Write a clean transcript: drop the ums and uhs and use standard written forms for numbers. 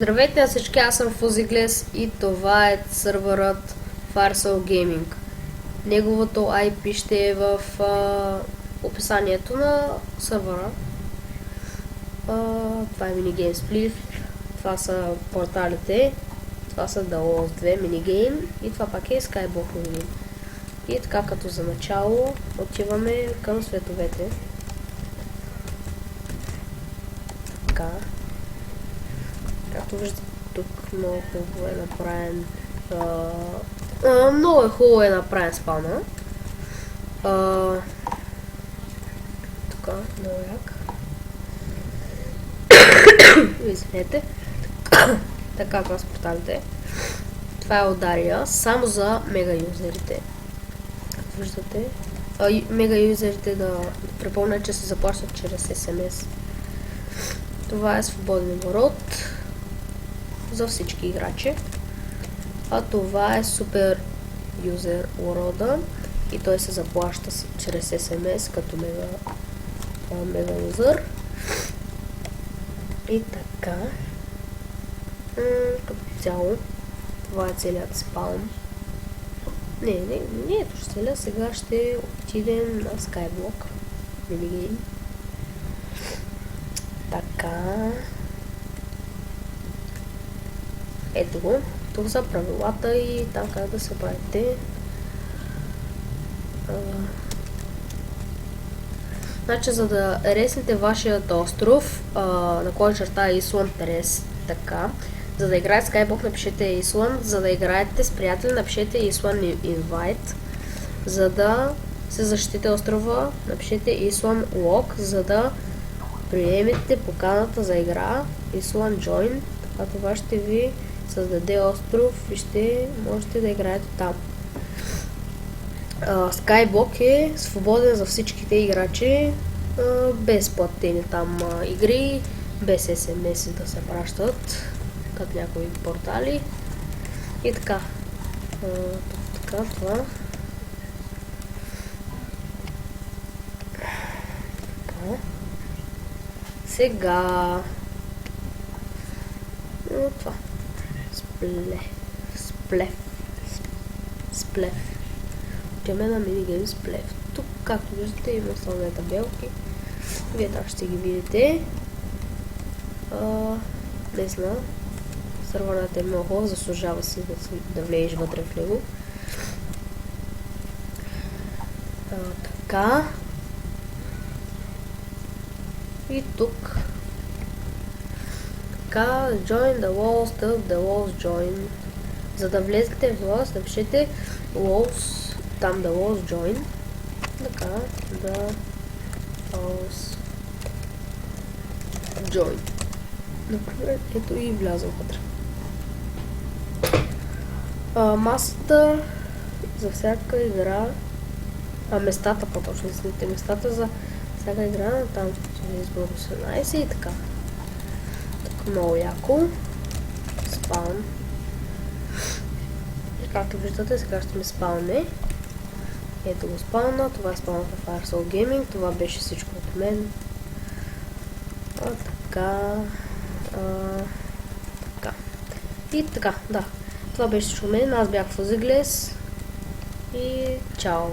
Здравейте на всички, аз съм Фузиглес и това е сървърът Firesol Gaming. Неговото IP ще е в описанието на сървъра. Това е Minigame Split, това са порталите, това са The Lost 2 Minigame и това пак е Skyblock Minigame. И така, като за начало отиваме към световете. Така. Както виждате, тук много хубаво е направен. Много е хубаво е направен спауна. Така, много як. Извинете. Така, това са порталите. Това е удария само за мега юзерите. Както виждате. Мега юзерите да припомня, че се заплащат чрез SMS. Това е свободен ворот за всички играчи. А това е супер юзер урода и той се заплаща чрез SMS като мега юзер. И така. Като цяло това е целият спаун. Не е точно целият. Сега ще отидем на Skyblock Minigame. Така. Ето го. Тук са правилата и там как да се правите. Значи, за да реснете вашият остров, на кой черта е Island Rest, така. За да играете Skyblock, напишете Island. За да играете с приятели, напишете Island Invite. За да се защитите острова, напишете Island Lock. За да приемете поканата за игра, Island Join. Така, това ще ви създаде остров и ще можете да играете там. Skyblock е свободен за всичките играчи, без платени там игри, без SMS да се пращат, като някои портали. И така. Така, това. Така. Сега. Това. Сплев. Отиваме на Minigame Сплев. Тук, както виждате, има основни табелки. Вие там ще ги видите. Не знам. Сървърът е много хубав, заслужава си да влезеш вътре в него. Така. И тук. Така, join the walls, the walls join. За да влезете в walls, напишете walls, там the walls join. Така, the walls join. Например, ето и влязам вътре. Масата за всяка игра, местата по-точно, местата за всяка игра, там ще избор 18 и така. Много яко. Спаун. Както виждате, сега ще ми спауне. Ето го спауна. Това е спауна в Firesol Gaming. Това беше всичко от мен. Така. Така. И така, да. Това беше всичко от мен. Аз бях Фузиглес. И чао.